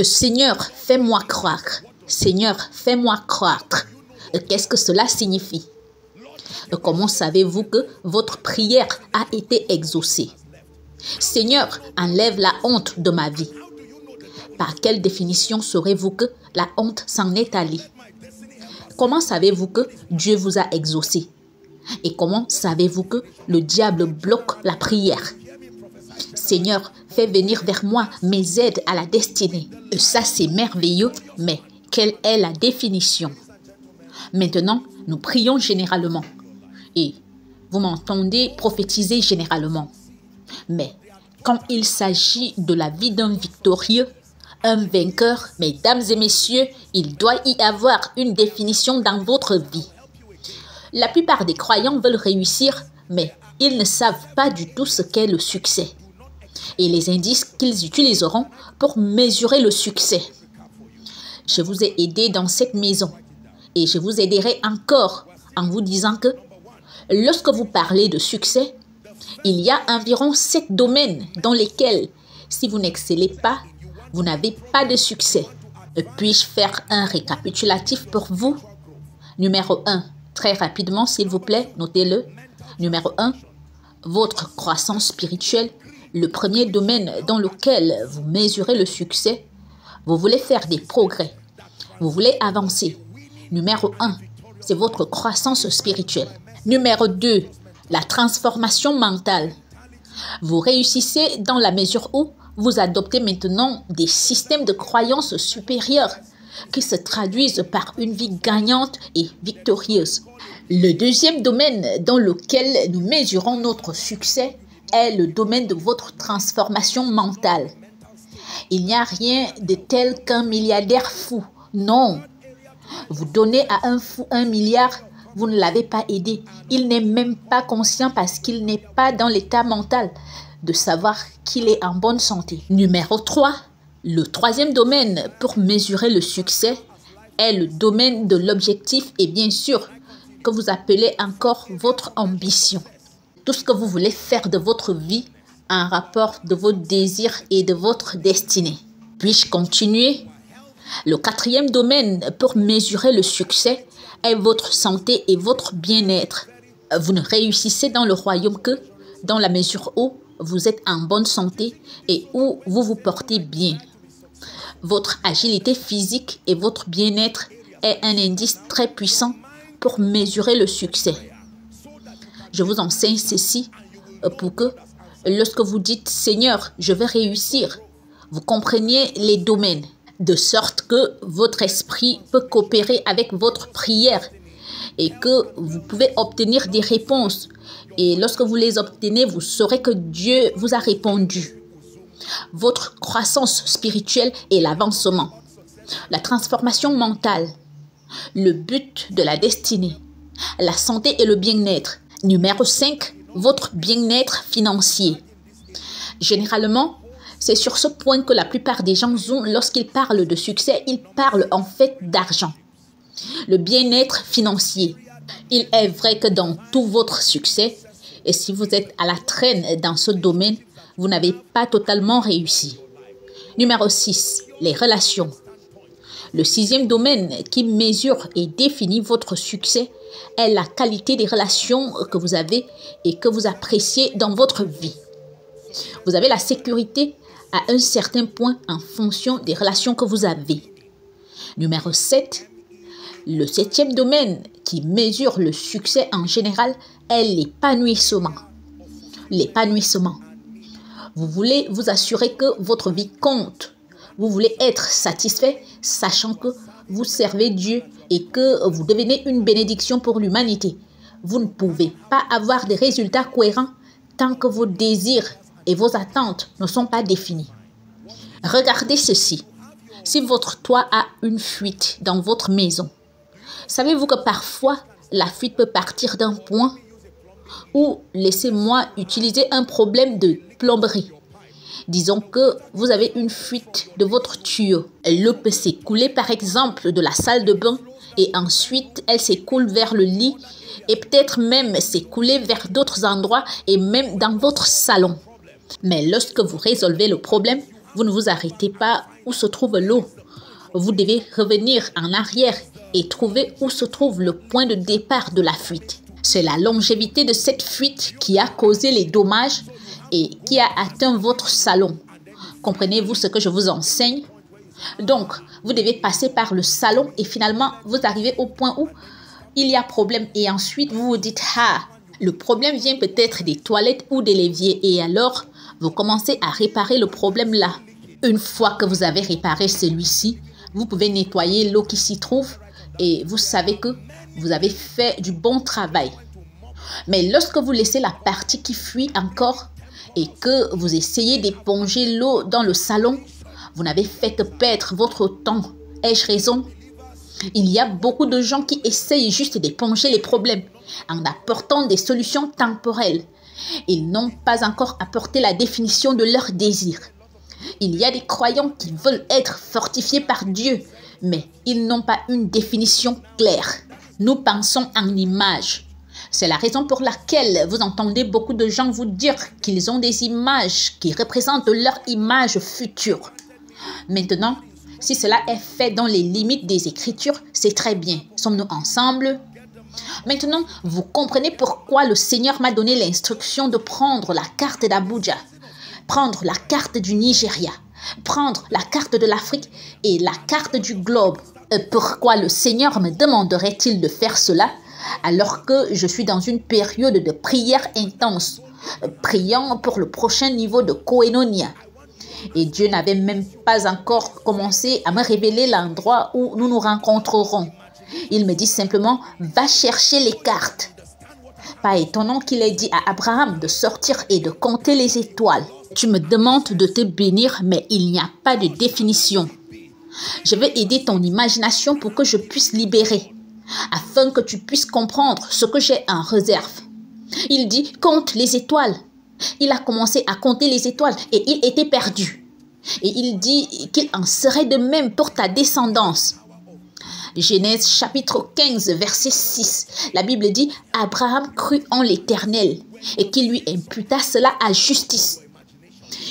Seigneur, fais-moi croire. Seigneur, fais-moi croître. Qu'est-ce que cela signifie? Comment savez-vous que votre prière a été exaucée? Seigneur, enlève la honte de ma vie. Par quelle définition saurez-vous que la honte s'en est allée? Comment savez-vous que Dieu vous a exaucé? Et comment savez-vous que le diable bloque la prière? Seigneur, fais venir vers moi mes aides à la destinée. Ça, c'est merveilleux, mais quelle est la définition? Maintenant, nous prions généralement. Et vous m'entendez prophétiser généralement. Mais quand il s'agit de la vie d'un victorieux, un vainqueur, mesdames et messieurs, il doit y avoir une définition dans votre vie. La plupart des croyants veulent réussir, mais ils ne savent pas du tout ce qu'est le succès et les indices qu'ils utiliseront pour mesurer le succès. Je vous ai aidé dans cette maison et je vous aiderai encore en vous disant que lorsque vous parlez de succès, il y a environ 7 domaines dans lesquels, si vous n'excellez pas, vous n'avez pas de succès. Puis-je faire un récapitulatif pour vous? Numéro 1, très rapidement s'il vous plaît, notez-le. Numéro 1, votre croissance spirituelle, le premier domaine dans lequel vous mesurez le succès. Vous voulez faire des progrès, vous voulez avancer. Numéro 1, c'est votre croissance spirituelle. Numéro 2, la transformation mentale. Vous réussissez dans la mesure où vous adoptez maintenant des systèmes de croyances supérieures qui se traduisent par une vie gagnante et victorieuse. Le deuxième domaine dans lequel nous mesurons notre succès est le domaine de votre transformation mentale. Il n'y a rien de tel qu'un milliardaire fou. Non. Vous donnez à un fou 1 milliard, vous ne l'avez pas aidé. Il n'est même pas conscient parce qu'il n'est pas dans l'état mental de savoir qu'il est en bonne santé. Numéro 3, le troisième domaine pour mesurer le succès est le domaine de l'objectif et bien sûr que vous appelez encore votre ambition. Tout ce que vous voulez faire de votre vie en rapport de vos désirs et de votre destinée. Puis-je continuer? Le quatrième domaine pour mesurer le succès est votre santé et votre bien-être. Vous ne réussissez dans le royaume que dans la mesure où vous êtes en bonne santé et où vous vous portez bien. Votre agilité physique et votre bien-être est un indice très puissant pour mesurer le succès. Je vous enseigne ceci pour que lorsque vous dites « Seigneur, je veux réussir », vous compreniez les domaines, de sorte que votre esprit peut coopérer avec votre prière et que vous pouvez obtenir des réponses. Et lorsque vous les obtenez, vous saurez que Dieu vous a répondu. Votre croissance spirituelle et l'avancement, la transformation mentale, le but de la destinée, la santé et le bien-être. Numéro 5, votre bien-être financier. Généralement, c'est sur ce point que la plupart des gens zooment lorsqu'ils parlent de succès. Ils parlent en fait d'argent. Le bien-être financier. Il est vrai que dans tout votre succès, et si vous êtes à la traîne dans ce domaine, vous n'avez pas totalement réussi. Numéro 6, les relations. Le 6e domaine qui mesure et définit votre succès est la qualité des relations que vous avez et que vous appréciez dans votre vie. Vous avez la sécurité à un certain point en fonction des relations que vous avez. Numéro 7, le 7e domaine qui mesure le succès en général est l'épanouissement. L'épanouissement. Vous voulez vous assurer que votre vie compte. Vous voulez être satisfait, sachant que vous servez Dieu et que vous devenez une bénédiction pour l'humanité. Vous ne pouvez pas avoir des résultats cohérents tant que vos désirs et vos attentes ne sont pas définis. Regardez ceci. Si votre toit a une fuite dans votre maison, savez-vous que parfois la fuite peut partir d'un point? Ou laissez-moi utiliser un problème de plomberie. Disons que vous avez une fuite de votre tuyau. L'eau peut s'écouler par exemple de la salle de bain et ensuite elle s'écoule vers le lit et peut-être même s'écouler vers d'autres endroits et même dans votre salon. Mais lorsque vous résolvez le problème, vous ne vous arrêtez pas où se trouve l'eau, vous devez revenir en arrière et trouver où se trouve le point de départ de la fuite. C'est la longévité de cette fuite qui a causé les dommages et qui a atteint votre salon. Comprenez-vous ce que je vous enseigne? Donc, vous devez passer par le salon et finalement, vous arrivez au point où il y a problème. Et ensuite, vous vous dites, ah, le problème vient peut-être des toilettes ou des l'évier. Et alors, vous commencez à réparer le problème là. Une fois que vous avez réparé celui-ci, vous pouvez nettoyer l'eau qui s'y trouve et vous savez que vous avez fait du bon travail. Mais lorsque vous laissez la partie qui fuit encore et que vous essayez d'éponger l'eau dans le salon, vous n'avez fait que perdre votre temps. Ai-je raison? Il y a beaucoup de gens qui essayent juste d'éponger les problèmes en apportant des solutions temporelles. Ils n'ont pas encore apporté la définition de leur désir. Il y a des croyants qui veulent être fortifiés par Dieu, mais ils n'ont pas une définition claire. Nous pensons en images. C'est la raison pour laquelle vous entendez beaucoup de gens vous dire qu'ils ont des images qui représentent leur image future. Maintenant, si cela est fait dans les limites des Écritures, c'est très bien. Sommes-nous ensemble? Maintenant, vous comprenez pourquoi le Seigneur m'a donné l'instruction de prendre la carte d'Abuja, prendre la carte du Nigeria, prendre la carte de l'Afrique et la carte du globe. Pourquoi le Seigneur me demanderait-il de faire cela alors que je suis dans une période de prière intense, priant pour le prochain niveau de Koinonia? Et Dieu n'avait même pas encore commencé à me révéler l'endroit où nous nous rencontrerons. Il me dit simplement, va chercher les cartes. Pas étonnant qu'il ait dit à Abraham de sortir et de compter les étoiles. Tu me demandes de te bénir, mais il n'y a pas de définition. Je vais aider ton imagination pour que je puisse libérer, afin que tu puisses comprendre ce que j'ai en réserve. Il dit, compte les étoiles. Il a commencé à compter les étoiles et il était perdu. Et il dit qu'il en serait de même pour ta descendance. Genèse chapitre 15, verset 6. La Bible dit, Abraham crut en l'Éternel et qu'il lui imputa cela à justice.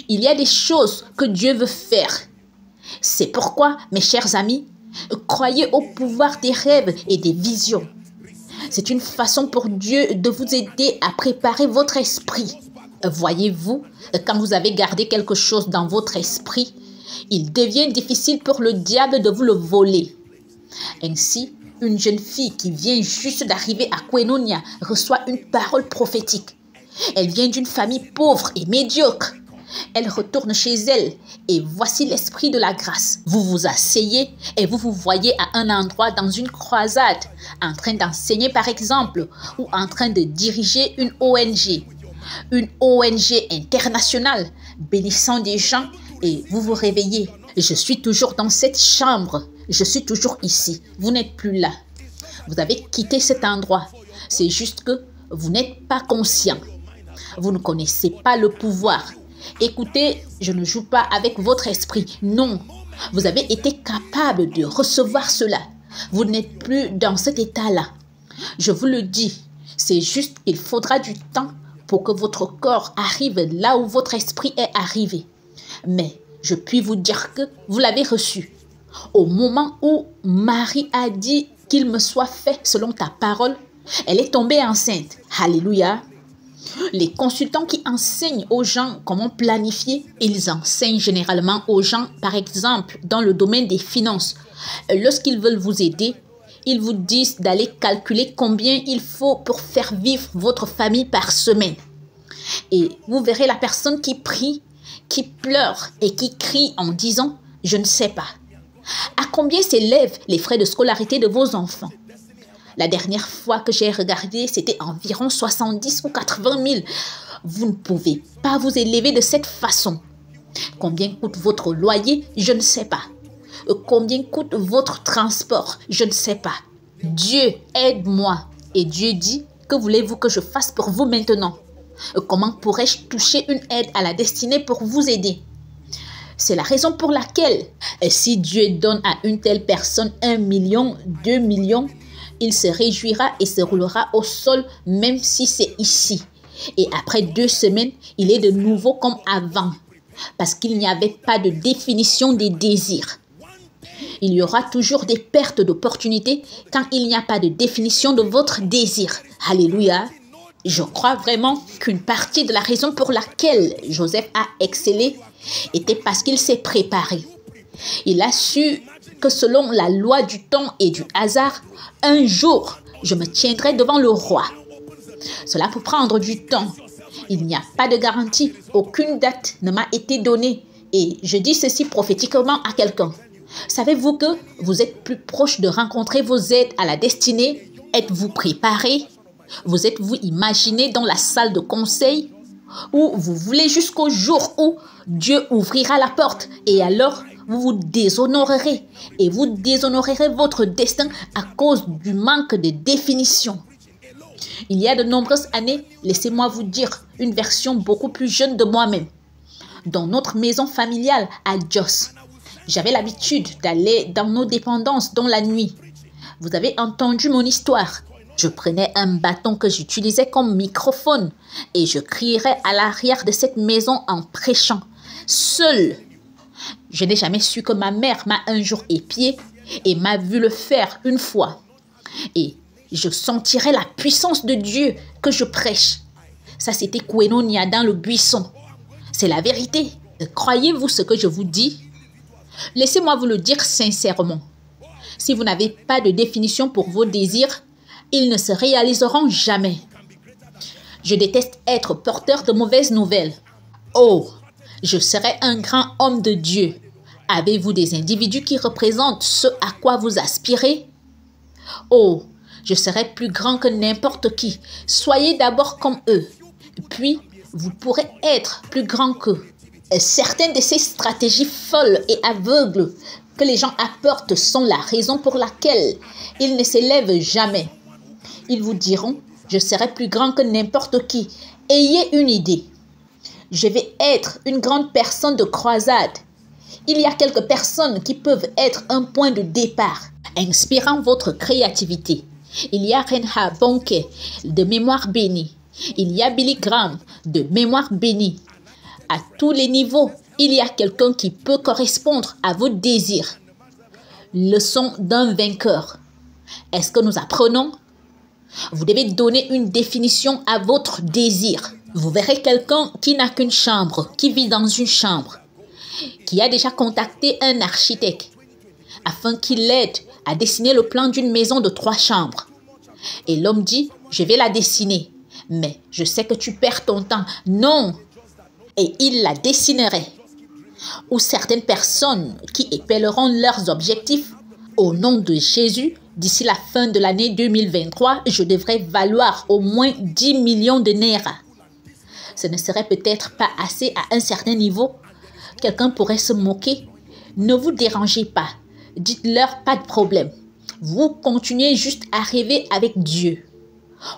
Il y a des choses que Dieu veut faire. C'est pourquoi, mes chers amis, croyez au pouvoir des rêves et des visions. C'est une façon pour Dieu de vous aider à préparer votre esprit. Voyez-vous, quand vous avez gardé quelque chose dans votre esprit, il devient difficile pour le diable de vous le voler. Ainsi, une jeune fille qui vient juste d'arriver à Koinonia reçoit une parole prophétique. Elle vient d'une famille pauvre et médiocre. Elle retourne chez elle et voici l'esprit de la grâce. Vous vous asseyez et vous vous voyez à un endroit dans une croisade, en train d'enseigner par exemple, ou en train de diriger une ONG internationale, bénissant des gens et vous vous réveillez. Je suis toujours dans cette chambre, je suis toujours ici, vous n'êtes plus là. Vous avez quitté cet endroit, c'est juste que vous n'êtes pas conscient. Vous ne connaissez pas le pouvoir. Écoutez, je ne joue pas avec votre esprit. Non, vous avez été capable de recevoir cela. Vous n'êtes plus dans cet état-là. Je vous le dis, c'est juste qu'il faudra du temps pour que votre corps arrive là où votre esprit est arrivé. Mais je puis vous dire que vous l'avez reçu. Au moment où Marie a dit qu'il me soit fait selon ta parole, elle est tombée enceinte. Alléluia. Les consultants qui enseignent aux gens comment planifier, ils enseignent généralement aux gens, par exemple, dans le domaine des finances. Lorsqu'ils veulent vous aider, ils vous disent d'aller calculer combien il faut pour faire vivre votre famille par semaine. Et vous verrez la personne qui prie, qui pleure et qui crie en disant « Je ne sais pas ». À combien s'élèvent les frais de scolarité de vos enfants? La dernière fois que j'ai regardé, c'était environ 70 ou 80 000. Vous ne pouvez pas vous élever de cette façon. Combien coûte votre loyer? Je ne sais pas. Combien coûte votre transport? Je ne sais pas. Dieu, aide-moi. Et Dieu dit, que voulez-vous que je fasse pour vous maintenant? Comment pourrais-je toucher une aide à la destinée pour vous aider? C'est la raison pour laquelle, si Dieu donne à une telle personne 1 million, 2 millions, il se réjouira et se roulera au sol même si c'est ici. Et après 2 semaines, il est de nouveau comme avant. parce qu'il n'y avait pas de définition des désirs. Il y aura toujours des pertes d'opportunités quand il n'y a pas de définition de votre désir. Alléluia. Je crois vraiment qu'une partie de la raison pour laquelle Joseph a excellé était parce qu'il s'est préparé. Il a su que selon la loi du temps et du hasard, un jour, je me tiendrai devant le roi. Cela peut prendre du temps. Il n'y a pas de garantie. Aucune date ne m'a été donnée. Et je dis ceci prophétiquement à quelqu'un. Savez-vous que vous êtes plus proche de rencontrer vos aides à la destinée? Êtes-vous préparé? Vous êtes-vous imaginé dans la salle de conseil? Ou vous voulez jusqu'au jour où Dieu ouvrira la porte et alors vous vous déshonorerez et vous déshonorerez votre destin à cause du manque de définition. Il y a de nombreuses années, laissez-moi vous dire une version beaucoup plus jeune de moi-même. Dans notre maison familiale à Jos, j'avais l'habitude d'aller dans nos dépendances dans la nuit. Vous avez entendu mon histoire. Je prenais un bâton que j'utilisais comme microphone et je crierais à l'arrière de cette maison en prêchant, seul. Je n'ai jamais su que ma mère m'a un jour épié et m'a vu le faire une fois. Et je sentirais la puissance de Dieu que je prêche. Ça, c'était Kwenonia dans le buisson. C'est la vérité. Croyez-vous ce que je vous dis? Laissez-moi vous le dire sincèrement. Si vous n'avez pas de définition pour vos désirs, ils ne se réaliseront jamais. Je déteste être porteur de mauvaises nouvelles. Oh, je serai un grand homme de Dieu. Avez-vous des individus qui représentent ce à quoi vous aspirez? Oh, je serai plus grand que n'importe qui. Soyez d'abord comme eux. Puis, vous pourrez être plus grand qu'eux. Certaines de ces stratégies folles et aveugles que les gens apportent sont la raison pour laquelle ils ne s'élèvent jamais. Ils vous diront, je serai plus grand que n'importe qui. Ayez une idée. Je vais être une grande personne de croisade. Il y a quelques personnes qui peuvent être un point de départ, inspirant votre créativité. Il y a Reinhard Bonnke, de Mémoire bénie. Il y a Billy Graham, de Mémoire bénie. À tous les niveaux, il y a quelqu'un qui peut correspondre à vos désirs. Leçon d'un vainqueur. Est-ce que nous apprenons? Vous devez donner une définition à votre désir. Vous verrez quelqu'un qui n'a qu'une chambre, qui vit dans une chambre, qui a déjà contacté un architecte afin qu'il l'aide à dessiner le plan d'une maison de 3 chambres. Et l'homme dit, je vais la dessiner, mais je sais que tu perds ton temps. Non! Et il la dessinerait. Ou certaines personnes qui épelleront leurs objectifs. Au nom de Jésus, d'ici la fin de l'année 2023, je devrais valoir au moins 10 millions de naira. Ce ne serait peut-être pas assez à un certain niveau. Quelqu'un pourrait se moquer. Ne vous dérangez pas. Dites-leur pas de problème. Vous continuez juste à rêver avec Dieu.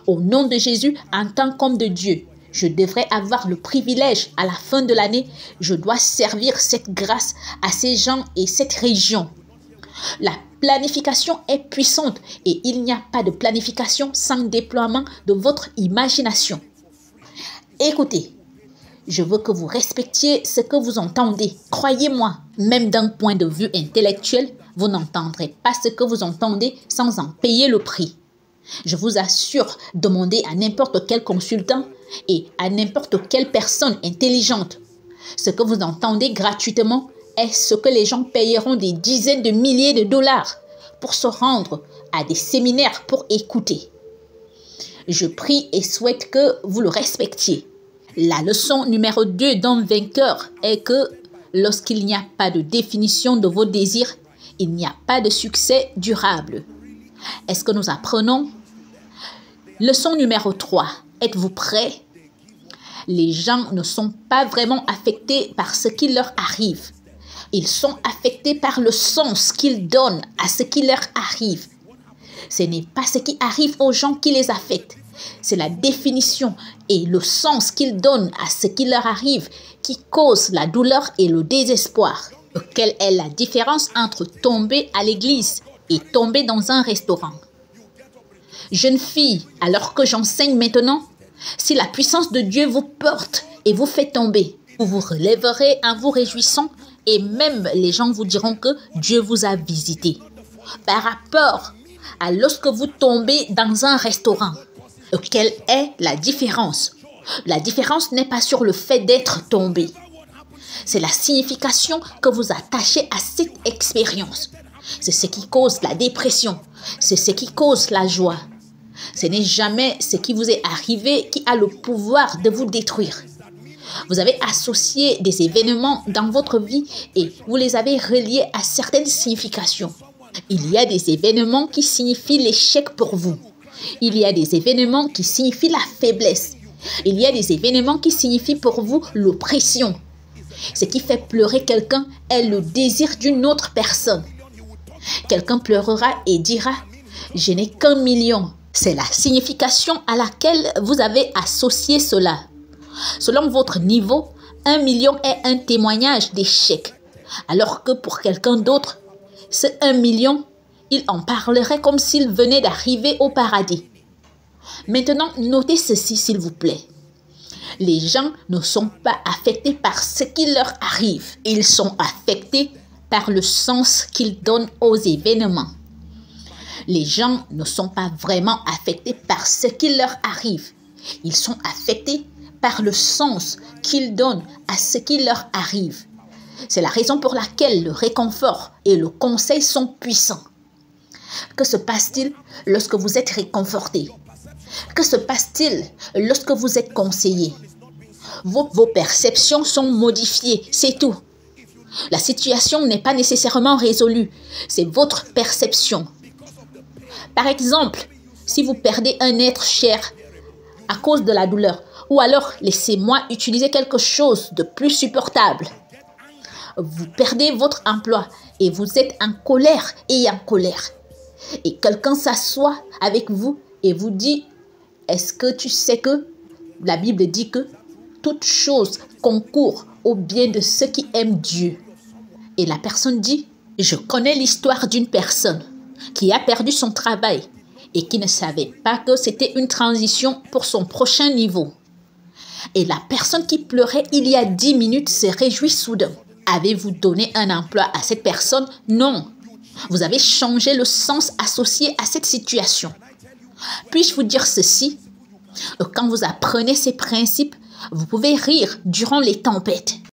Au nom de Jésus, en tant qu'homme de Dieu, je devrais avoir le privilège à la fin de l'année. Je dois servir cette grâce à ces gens et cette région. La planification est puissante et il n'y a pas de planification sans déploiement de votre imagination. Écoutez, je veux que vous respectiez ce que vous entendez. Croyez-moi, même d'un point de vue intellectuel, vous n'entendrez pas ce que vous entendez sans en payer le prix. Je vous assure, demandez à n'importe quel consultant et à n'importe quelle personne intelligente. Ce que vous entendez gratuitement est ce que les gens payeront des dizaines de milliers de dollars pour se rendre à des séminaires pour écouter. Je prie et souhaite que vous le respectiez. La leçon numéro 2 d'un vainqueur est que lorsqu'il n'y a pas de définition de vos désirs, il n'y a pas de succès durable. Est-ce que nous apprenons? Leçon numéro 3. Êtes-vous prêts? Les gens ne sont pas vraiment affectés par ce qui leur arrive. Ils sont affectés par le sens qu'ils donnent à ce qui leur arrive. Ce n'est pas ce qui arrive aux gens qui les affecte. C'est la définition et le sens qu'ils donnent à ce qui leur arrive qui cause la douleur et le désespoir. Quelle est la différence entre tomber à l'église et tomber dans un restaurant? Jeune fille, alors que j'enseigne maintenant, si la puissance de Dieu vous porte et vous fait tomber, Vous vous relèverez en vous réjouissant et même les gens vous diront que Dieu vous a visité. Par rapport à lorsque vous tombez dans un restaurant, quelle est la différence? La différence n'est pas sur le fait d'être tombé. C'est la signification que vous attachez à cette expérience. C'est ce qui cause la dépression. C'est ce qui cause la joie. Ce n'est jamais ce qui vous est arrivé qui a le pouvoir de vous détruire. Vous avez associé des événements dans votre vie et vous les avez reliés à certaines significations. Il y a des événements qui signifient l'échec pour vous. Il y a des événements qui signifient la faiblesse. Il y a des événements qui signifient pour vous l'oppression. Ce qui fait pleurer quelqu'un est le désir d'une autre personne. Quelqu'un pleurera et dira « Je n'ai qu'1 million ». C'est la signification à laquelle vous avez associé cela. Selon votre niveau, 1 million est un témoignage d'échec. Alors que pour quelqu'un d'autre, ce 1 million, il en parlerait comme s'il venait d'arriver au paradis. Maintenant, notez ceci s'il vous plaît. Les gens ne sont pas affectés par ce qui leur arrive. Ils sont affectés par le sens qu'ils donnent aux événements. Les gens ne sont pas vraiment affectés par ce qui leur arrive. Ils sont affectés par le sens qu'ils donnent à ce qui leur arrive. C'est la raison pour laquelle le réconfort et le conseil sont puissants. Que se passe-t-il lorsque vous êtes réconforté? Que se passe-t-il lorsque vous êtes conseillé? Vos perceptions sont modifiées, c'est tout. La situation n'est pas nécessairement résolue, c'est votre perception. Par exemple, si vous perdez un être cher à cause de la douleur, ou alors laissez-moi utiliser quelque chose de plus supportable. Vous perdez votre emploi et vous êtes en colère et en colère. Et quelqu'un s'assoit avec vous et vous dit « Est-ce que tu sais que la Bible dit que toute chose concourt au bien de ceux qui aiment Dieu ?» Et la personne dit « Je connais l'histoire d'une personne qui a perdu son travail et qui ne savait pas que c'était une transition pour son prochain niveau. » Et la personne qui pleurait il y a 10 minutes se réjouit soudain. Avez-vous donné un emploi à cette personne? Non. Vous avez changé le sens associé à cette situation. Puis-je vous dire ceci? Quand vous apprenez ces principes, vous pouvez rire durant les tempêtes.